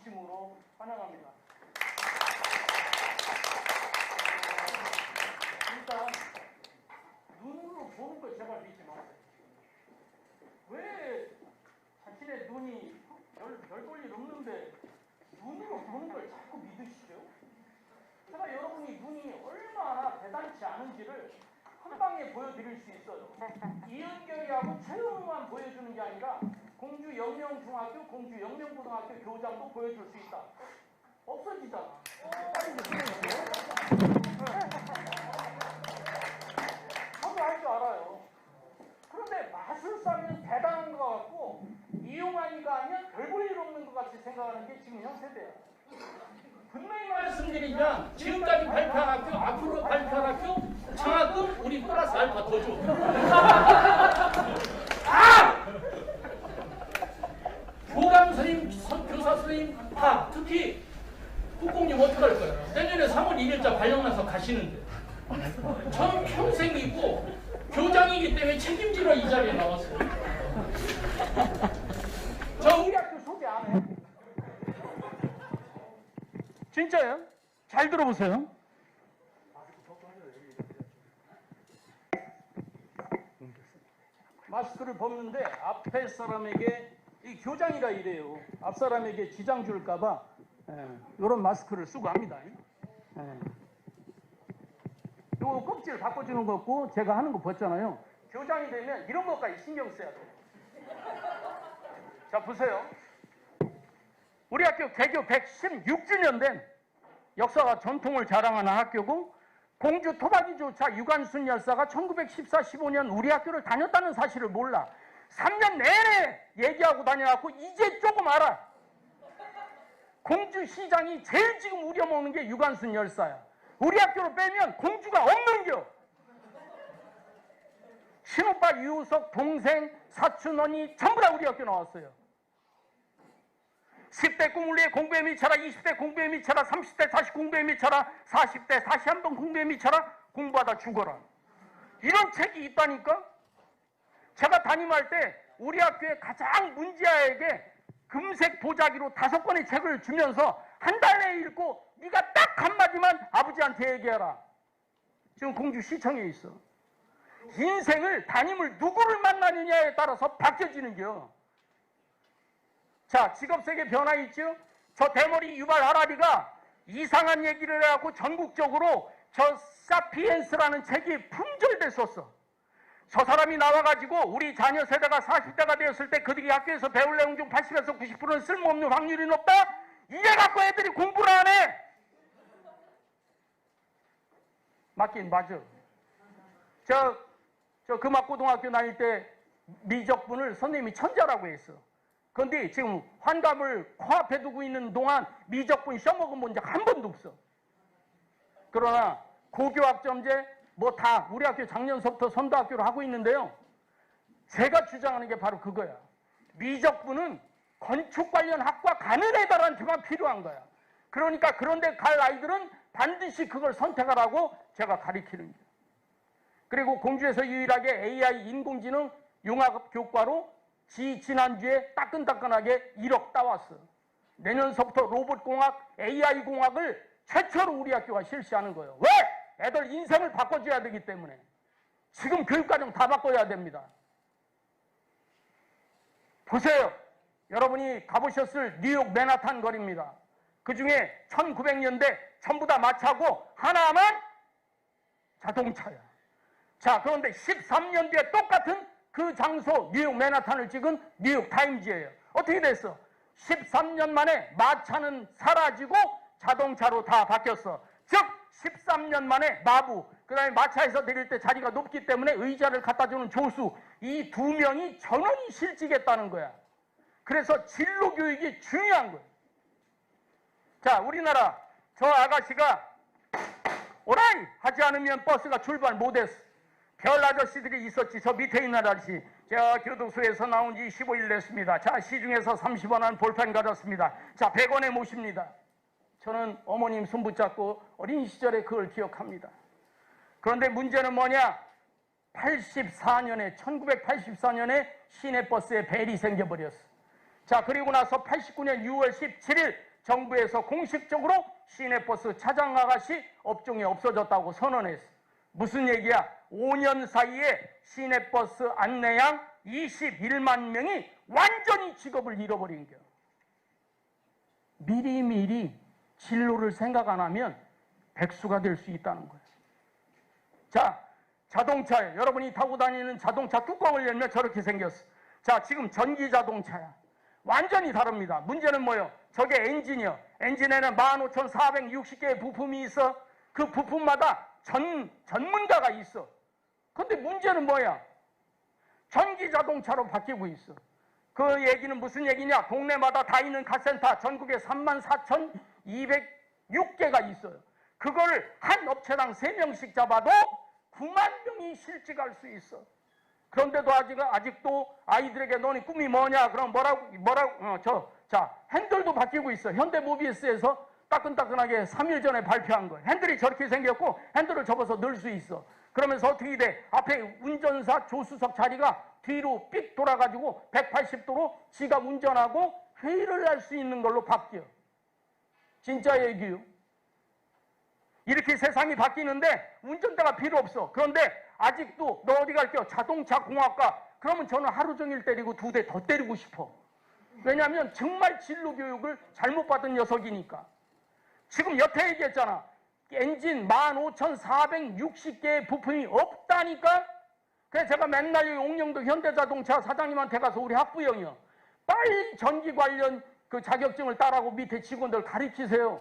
진심으로 환영합니다. 일단 눈으로 보는 걸 제발 믿지 마세요. 왜 자신의 눈이 별 볼 일 없는데 눈으로 보는 걸 자꾸 믿으시죠? 제가 여러분이 눈이 얼마나 대단치 않은지를 한 방에 보여드릴 수 있어요. 이은결이하고 최영만 보여주는 게 아니라 공주 영명중학교, 공주 영명고등학교 교장도 보여줄 수 있다. 없어지잖아. 저도 할 줄 알아요. 그런데 마술사는 대단한 것 같고 이용환이가 아니면 별 볼 일 없는 것 같이 생각하는 게 지금 형 세대야. 분명히 말씀드리면 지금까지 발표한 학교, 앞으로 발표한 학교 장학금 우리 플러스 알파 더 줘. 교감 선생님, 교사 선생님 다 특히 국공님 어떡할 거야. 내년에 3월 1일자 발령나서 가시는데 저는 평생 있고 교장이기 때문에 책임지러 이 자리에 나왔어요. 저 우리 학교 소개 안 해. 진짜요? 잘 들어보세요. 마스크를 벗는데 앞에 사람에게 이 교장이라 이래요. 앞 사람에게 지장 줄까봐 이런 마스크를 쓰고 합니다. 요 껍질 바꿔주는 거 없고 제가 하는 거 벗잖아요. 교장이 되면 이런 것까지 신경 써야 돼요. 자 보세요. 우리 학교 개교 116주년 된 역사와 전통을 자랑하는 학교고 공주 토박이 조차 유관순 열사가 1914-15년 우리 학교를 다녔다는 사실을 몰라. 3년 내내 얘기하고 다녀갖고 이제 조금 알아. 공주시장이 제일 지금 우려먹는 게 유관순 열사야. 우리 학교로 빼면 공주가 없는겨. 친오빠 유우석 동생 사촌 언니 전부 다 우리 학교 나왔어요. 10대 꿈을 위해 공부에 미쳐라, 20대 공부에 미쳐라, 30대 다시 공부에 미쳐라, 40대 다시 한번 공부에 미쳐라, 공부하다 죽어라. 이런 책이 있다니까? 제가 담임할 때 우리 학교의 가장 문제아에게 금색 보자기로 5권의 책을 주면서 한 달 내에 읽고 네가 딱 한마디만 아버지한테 얘기해라. 지금 공주시청에 있어. 인생을 담임을 누구를 만나느냐에 따라서 바뀌어지는겨. 자, 직업세계 변화 있죠? 저 대머리 유발 하라리가 이상한 얘기를 해갖고 전국적으로 저 사피엔스라는 책이 품절됐었어. 저 사람이 나와가지고 우리 자녀 세대가 40대가 되었을 때 그들이 학교에서 배울 내용 중 80에서 90%는 쓸모없는 확률이 높다? 이래 갖고 애들이 공부를 안 해! 맞긴 맞아. 저 금학고등학교 다닐 때 미적분을 선생님이 천자라고 했어. 그런데 지금 환갑을 코앞에 두고 있는 동안 미적분 써먹은 본 적 한 번도 없어. 그러나 고교학점제 뭐 다 우리 학교 작년서부터 선도학교로 하고 있는데요. 제가 주장하는 게 바로 그거야. 미적분은 건축 관련 학과 가는 애들한테만 필요한 거야. 그러니까 그런데 갈 아이들은 반드시 그걸 선택하라고 제가 가르치는 거야. 그리고 공주에서 유일하게 AI 인공지능 융합 교과로 지난주에 따끈따끈하게 1억 따왔어. 내년서부터 로봇공학, AI공학을 최초로 우리 학교가 실시하는 거예요. 왜? 애들 인생을 바꿔줘야 되기 때문에. 지금 교육과정 다 바꿔야 됩니다. 보세요. 여러분이 가보셨을 뉴욕 맨하탄 거리입니다. 그 중에 1900년대 전부 다 마차고 하나만 자동차야. 자, 그런데 13년 뒤에 똑같은 그 장소 뉴욕 맨하탄을 찍은 뉴욕 타임즈예요. 어떻게 됐어? 13년 만에 마차는 사라지고 자동차로 다 바뀌었어. 즉 13년 만에 마부, 그 다음에 마차에서 내릴 때 자리가 높기 때문에 의자를 갖다주는 조수, 이 두 명이 전원이 실직했다는 거야. 그래서 진로교육이 중요한 거야. 자, 우리나라 저 아가씨가 오라이 하지 않으면 버스가 출발 못했어. 별 아저씨들이 있었지. 저 밑에 있는 아저씨. 제가 교도소에서 나온 지 15일 됐습니다. 자, 시중에서 30원 한 볼펜 가졌습니다. 자, 100원에 모십니다. 저는 어머님 손 붙잡고 어린 시절에 그걸 기억합니다. 그런데 문제는 뭐냐? 1984년에 시내버스에 벨이 생겨버렸어. 자, 그리고 나서 89년 6월 17일 정부에서 공식적으로 시내버스 차장 아가씨 업종이 없어졌다고 선언했어. 무슨 얘기야? 5년 사이에 시내버스 안내양 21만 명이 완전히 직업을 잃어버린 겨. 미리미리 진로를 생각 안 하면 백수가 될 수 있다는 거예요. 자, 자동차에 여러분이 타고 다니는 자동차 뚜껑을 열면 저렇게 생겼어. 자, 지금 전기 자동차야. 완전히 다릅니다. 문제는 뭐예요? 저게 엔진이요. 엔진에는 15,460개의 부품이 있어. 그 부품마다 전문가가 있어. 근데 문제는 뭐야? 전기 자동차로 바뀌고 있어. 그 얘기는 무슨 얘기냐? 동네마다 다 있는 카센터 전국에 34,206개가 있어요. 그걸 한 업체당 3명씩 잡아도 9만 명이 실직할 수 있어. 그런데도 아직도 아이들에게 너네 꿈이 뭐냐? 그럼 핸들도 바뀌고 있어. 현대모비스에서 따끈따끈하게 3일 전에 발표한 거예요. 핸들이 저렇게 생겼고 핸들을 접어서 넣을 수 있어. 그러면서 어떻게 돼? 앞에 운전사 조수석 자리가 뒤로 삑 돌아가지고 180도로 지가 운전하고 회의를 할 수 있는 걸로 바뀌어. 진짜 얘기요. 이렇게 세상이 바뀌는데 운전대가 필요 없어. 그런데 아직도 너 어디 갈게요? 자동차 공학과. 그러면 저는 하루 종일 때리고 2대 더 때리고 싶어. 왜냐하면 정말 진로 교육을 잘못 받은 녀석이니까. 지금 여태 얘기했잖아. 엔진 15,460개의 부품이 없다니까? 그래서 제가 맨날 옥령도 현대자동차 사장님한테 가서 우리 학부형이요. 빨리 전기 관련 그 자격증을 따라고 밑에 직원들 가르치세요.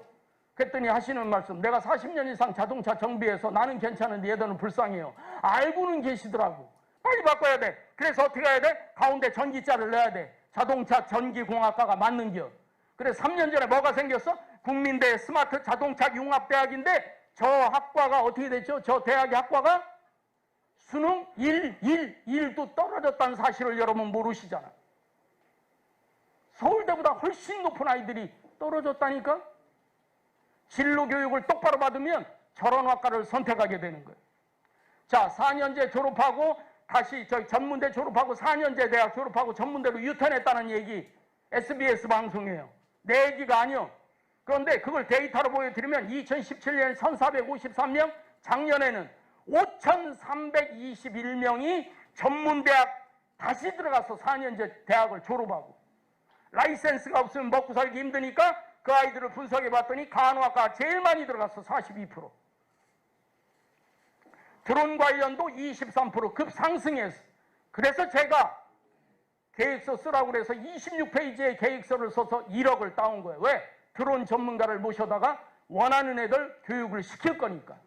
그랬더니 하시는 말씀, 내가 40년 이상 자동차 정비해서 나는 괜찮은데 얘들은 불쌍해요. 알고는 계시더라고. 빨리 바꿔야 돼. 그래서 어떻게 해야 돼? 가운데 전기자를 넣어야 돼. 자동차 전기공학과가 맞는겨. 그래서 3년 전에 뭐가 생겼어? 국민대 스마트 자동차 융합대학인데 저 학과가 어떻게 됐죠? 저 대학의 학과가 수능 1도 떨어졌다는 사실을 여러분 모르시잖아. 서울대보다 훨씬 높은 아이들이 떨어졌다니까? 진로 교육을 똑바로 받으면 저런 학과를 선택하게 되는 거예요. 자, 4년제 졸업하고 다시 저희 전문대 졸업하고 4년제 대학 졸업하고 전문대로 유턴했다는 얘기 SBS 방송이에요. 내 얘기가 아니요. 그런데 그걸 데이터로 보여드리면 2017년 1,453명, 작년에는 5,321명이 전문대학 다시 들어가서 4년제 대학을 졸업하고 라이센스가 없으면 먹고 살기 힘드니까 그 아이들을 분석해 봤더니 간호학과 제일 많이 들어갔어. 42%. 드론 관련도 23% 급상승했어. 그래서 제가 계획서 쓰라고 그래서 26페이지의 계획서를 써서 1억을 따온 거예요. 왜? 드론 전문가를 모셔다가 원하는 애들 교육을 시킬 거니까.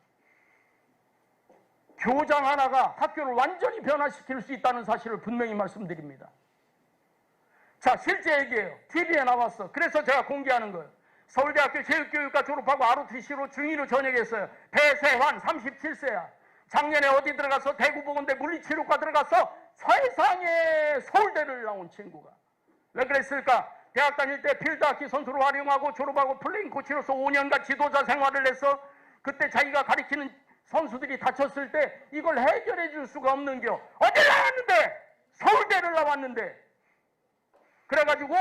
교장 하나가 학교를 완전히 변화시킬 수 있다는 사실을 분명히 말씀드립니다. 자, 실제 얘기예요. TV에 나왔어. 그래서 제가 공개하는 거예요. 서울대학교 체육교육과 졸업하고 ROTC로 중위로 전역했어요. 배세환 37세야. 작년에 어디 들어가서 대구보건대 물리치료과 들어가서 세상에 서울대를 나온 친구가. 왜 그랬을까? 대학 다닐 때 필드하키 선수로 활용하고 졸업하고 플레잉 코치로서 5년간 지도자 생활을 해서 그때 자기가 가리키는 선수들이 다쳤을 때 이걸 해결해 줄 수가 없는겨. 어딜 나왔는데? 서울대를 나왔는데. 그래가지고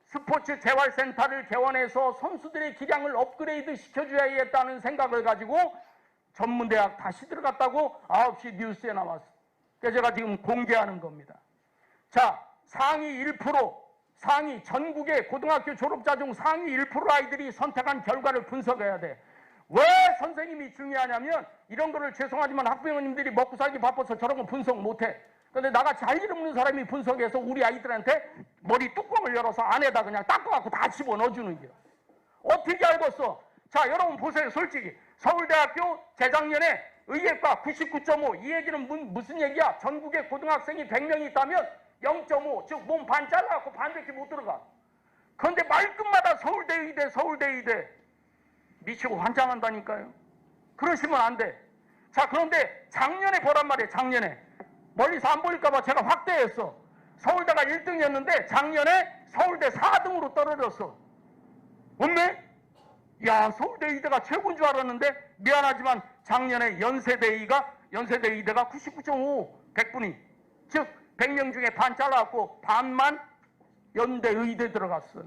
스포츠 재활센터를 개원해서 선수들의 기량을 업그레이드 시켜줘야겠다는 생각을 가지고 전문대학 다시 들어갔다고 9시 뉴스에 나왔어. 그래서 제가 지금 공개하는 겁니다. 자, 상위 전국의 고등학교 졸업자 중 상위 1% 아이들이 선택한 결과를 분석해야 돼. 왜 선생님이 중요하냐면 이런 거를 죄송하지만 학부모님들이 먹고 살기 바빠서 저런 거 분석 못해. 근데 나같이 할 일 없는 사람이 분석해서 우리 아이들한테 머리 뚜껑을 열어서 안에다 그냥 닦아갖고 다 집어넣어주는 거야. 어떻게 알겠어? 자, 여러분 보세요. 솔직히 서울대학교 재작년에 의예과 99.5 이 얘기는 무슨 얘기야? 전국에 고등학생이 100명이 있다면 0.5 즉 몸 반 잘라갖고 반밖에 못 들어가. 그런데 말끝마다 서울대 의대 서울대 의대 미치고 환장한다니까요. 그러시면 안 돼. 자, 그런데 작년에 보란 말이에요. 작년에 멀리서 안 보일까봐 제가 확대했어. 서울대가 1등이었는데 작년에 서울대 4등으로 떨어졌어. 없네? 야, 서울대 의대가 최고인 줄 알았는데 미안하지만 작년에 연세대 의대가 99.5 100분위 즉 100명 중에 반 잘라갖고 반만 연대 의대 들어갔어.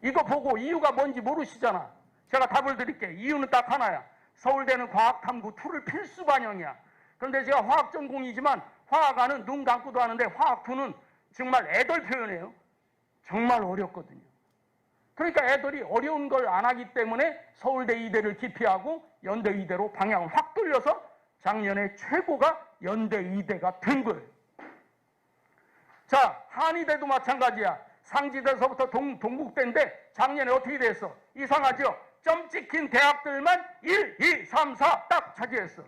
이거 보고 이유가 뭔지 모르시잖아. 제가 답을 드릴게. 이유는 딱 하나야. 서울대는 과학탐구 툴을 필수 반영이야. 그런데 제가 화학 전공이지만 화학과는 눈 감고도 하는데 화학 2는 정말 애들 표현해요. 정말 어렵거든요. 그러니까 애들이 어려운 걸 안 하기 때문에 서울대 의대를 기피하고 연대 의대로 방향을 확 돌려서 작년에 최고가 연대 의대가 된 거예요. 자, 한의대도 마찬가지야. 상지대서부터 동국대인데 작년에 어떻게 됐어? 이상하죠? 점 찍힌 대학들만 1, 2, 3, 4 딱 차지했어.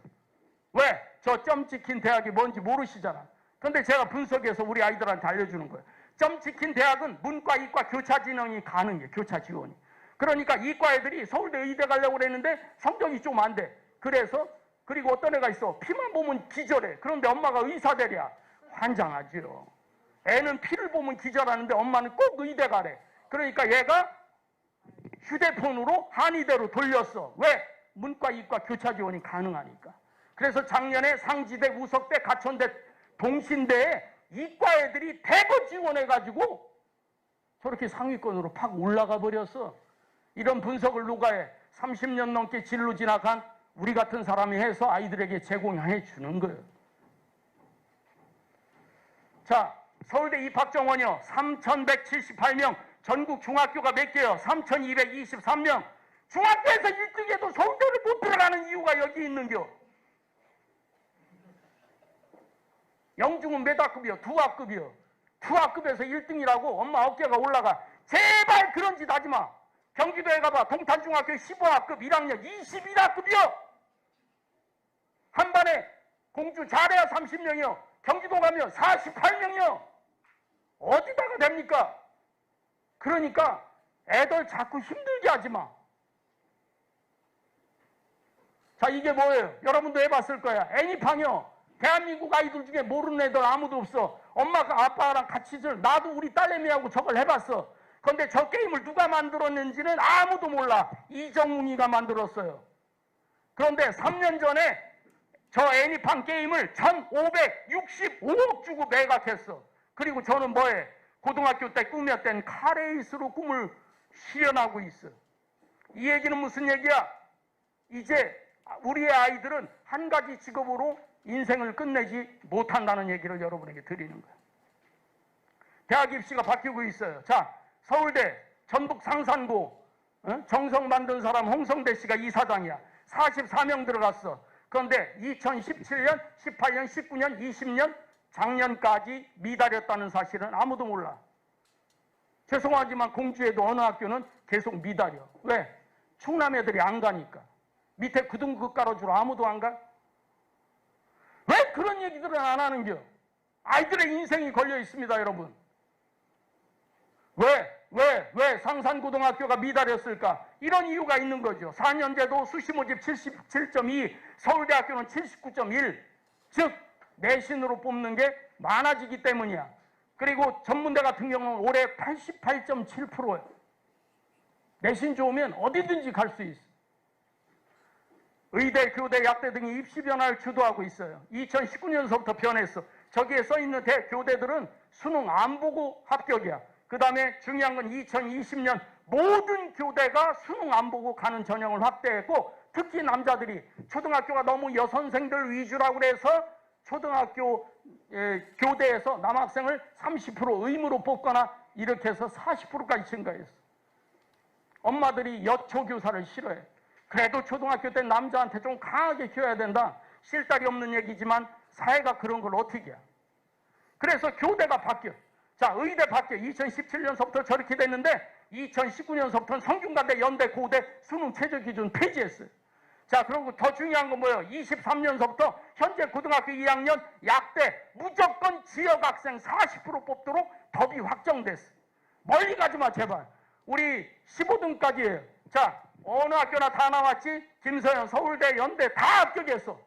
왜? 저 점 찍힌 대학이 뭔지 모르시잖아. 근데 제가 분석해서 우리 아이들한테 알려주는 거예요. 점 찍힌 대학은 문과, 이과 교차 진학이 가능해. 교차 지원이. 그러니까 이과 애들이 서울대 의대 가려고 그랬는데 성적이 좀 안 돼. 그래서 그리고 어떤 애가 있어. 피만 보면 기절해. 그런데 엄마가 의사 되랴. 환장하죠. 애는 피를 보면 기절하는데 엄마는 꼭 의대 가래. 그러니까 얘가 휴대폰으로 한의대로 돌렸어. 왜? 문과, 이과 교차 지원이 가능하니까. 그래서 작년에 상지대, 우석대, 가천대, 동신대에 이과 애들이 대거 지원해가지고 저렇게 상위권으로 팍 올라가 버렸어. 이런 분석을 누가 해? 30년 넘게 진로 진학한 우리 같은 사람이 해서 아이들에게 제공해 주는 거예요. 자, 서울대 입학정원이요. 3,178명. 전국 중학교가 몇 개요? 3,223명. 중학교에서 1등해도 서울대를 못 들어가는 이유가 여기 있는겨. 영중은 몇 학급이요? 2학급이요. 2학급에서 1등이라고 엄마 어깨가 올라가. 제발 그런 짓 하지 마. 경기도에 가봐. 동탄중학교 15학급 1학년 21학급이요. 한 반에 공주 잘해야 30명이요. 경기도 가면 48명이요. 어디다가 됩니까? 그러니까 애들 자꾸 힘들게 하지 마. 자, 이게 뭐예요? 여러분도 해봤을 거야. 애니팡이요. 대한민국 아이들 중에 모르는 애들 아무도 없어. 엄마가 아빠랑 같이 나도 우리 딸내미하고 저걸 해봤어. 그런데 저 게임을 누가 만들었는지는 아무도 몰라. 이정웅이가 만들었어요. 그런데 3년 전에 저 애니팡 게임을 1,565억 주고 매각했어. 그리고 저는 뭐해? 고등학교 때 꿈이었던 카레이스로 꿈을 실현하고 있어. 이 얘기는 무슨 얘기야? 이제 우리의 아이들은 한 가지 직업으로 인생을 끝내지 못한다는 얘기를 여러분에게 드리는 거예요. 대학 입시가 바뀌고 있어요. 자, 서울대, 전북 상산고, 정성 만든 사람 홍성대 씨가 이사장이야. 44명 들어갔어. 그런데 2017년, 18년, 19년, 20년, 작년까지 미달했다는 사실은 아무도 몰라. 죄송하지만 공주에도 어느 학교는 계속 미달이요. 왜? 충남 애들이 안 가니까. 밑에 구등급 깔아주러 아무도 안 가? 왜 그런 얘기들은 안 하는겨? 아이들의 인생이 걸려 있습니다, 여러분. 왜 상산고등학교가 미달했을까? 이런 이유가 있는 거죠. 4년제도 수시 모집 77.2, 서울대학교는 79.1, 즉 내신으로 뽑는 게 많아지기 때문이야. 그리고 전문대 같은 경우는 올해 88.7%예요. 내신 좋으면 어디든지 갈 수 있어. 의대, 교대, 약대 등이 입시 변화를 주도하고 있어요. 2019년서부터 변했어. 저기에 써있는 교대들은 수능 안 보고 합격이야. 그 다음에 중요한 건 2020년 모든 교대가 수능 안 보고 가는 전형을 확대했고, 특히 남자들이 초등학교가 너무 여선생들 위주라고 그래서 초등학교 교대에서 남학생을 30% 의무로 뽑거나 이렇게 해서 40%까지 증가했어. 엄마들이 여초교사를 싫어해. 그래도 초등학교 때 남자한테 좀 강하게 키워야 된다. 실다리 없는 얘기지만 사회가 그런 걸 어떻게 해. 그래서 교대가 바뀌어. 자, 의대 바뀌어. 2017년서부터 저렇게 됐는데 2019년서부터는 성균관대, 연대, 고대 수능 최저 기준 폐지했어요. 자, 그리고 더 중요한 건 뭐예요? 23년서부터 현재 고등학교 2학년 약대 무조건 지역학생 40% 뽑도록 법이 확정됐어. 멀리 가지 마, 제발. 우리 15등까지예요. 자, 어느 학교나 다 나왔지? 김서현, 서울대, 연대 다 합격했어.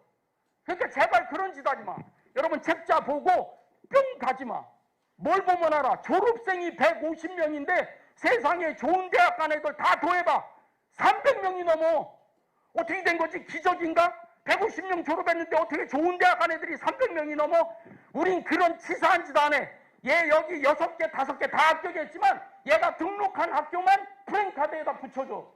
그러니까 제발 그런 짓 하지 마. 여러분 책자 보고 뿅 가지 마. 뭘 보면 알아? 졸업생이 150명인데 세상에 좋은 대학 간 애들 다 더해봐. 300명이 넘어. 어떻게 된 거지? 기적인가? 150명 졸업했는데 어떻게 좋은 대학 간 애들이 300명이 넘어? 우린 그런 치사한 짓 안 해. 얘 여기 6개, 5개 다 합격했지만 얘가 등록한 학교만 프랭카드에다 붙여줘.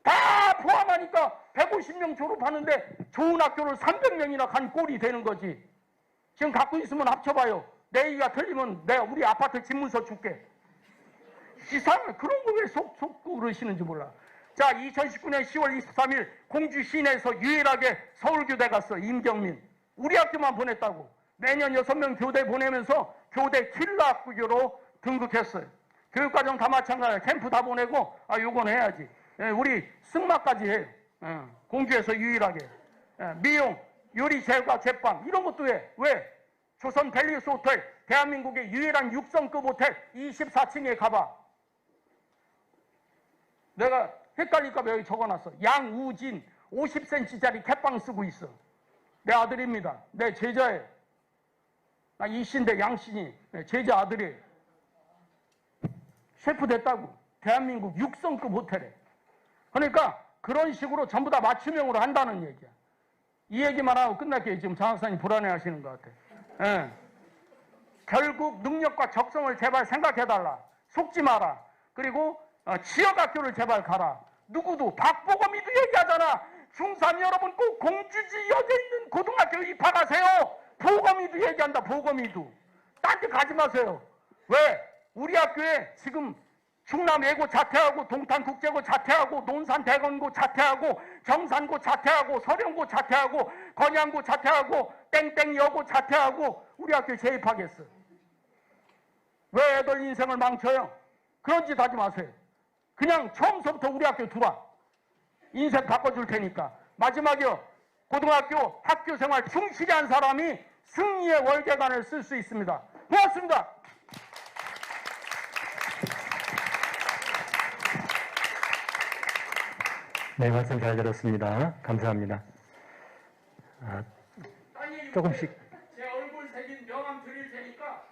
다 포함하니까 150명 졸업하는데 좋은 학교를 300명이나 간 꼴이 되는 거지. 지금 갖고 있으면 합쳐봐요. 내 얘기가 틀리면 내가 우리 아파트 집문서 줄게. 이상해. 그런 거 왜 속 그러시는지 몰라. 자, 2019년 10월 23일 공주 시내에서 유일하게 서울교대 갔어. 임경민. 우리 학교만 보냈다고. 매년 6명 교대 보내면서 교대 킬러 학교로 등극했어요. 교육과정 다 마찬가지야. 캠프 다 보내고 요건 해야지. 우리 승마까지 해요. 공주에서 유일하게. 미용, 요리, 제과, 제빵 이런 것도 해. 왜? 조선 밸리스 호텔, 대한민국의 유일한 6성급 호텔 24층에 가봐. 내가 헷갈릴까 봐 여기 적어놨어. 양우진 50cm짜리 캣빵 쓰고 있어. 내 아들입니다. 내 제자예요. 나 이씨인데 양씨니 제자 아들이에요. 셰프 됐다고. 대한민국 6성급 호텔에. 그러니까 그런 식으로 전부 다 맞춤형으로 한다는 얘기야. 이 얘기만 하고 끝날게요. 지금 장 박사님 불안해하시는 것 같아. 예. 결국 능력과 적성을 제발 생각해달라. 속지 마라. 그리고 지역학교를 제발 가라. 누구도 박보검이도 얘기하잖아. 중3 여러분 꼭 공주지 여겨 있는 고등학교 입학하세요. 보검이도 얘기한다. 보검이도. 딴 데 가지 마세요. 왜? 우리 학교에 지금 충남예고 자퇴하고 동탄국제고 자퇴하고 논산대건고 자퇴하고 경산고 자퇴하고 서령고 자퇴하고 건양고 자퇴하고 땡땡여고 자퇴하고 우리 학교에 재입하겠어. 왜 애들 인생을 망쳐요? 그런 짓 하지 마세요. 그냥 처음부터 우리 학교 들어와. 인생 바꿔줄 테니까. 마지막이요. 고등학교 학교생활 충실히 한 사람이 승리의 월계관을 쓸 수 있습니다. 고맙습니다. 네, 말씀 잘 들었습니다. 감사합니다. 조금씩. 제 얼굴 새긴 명함 드릴 테니까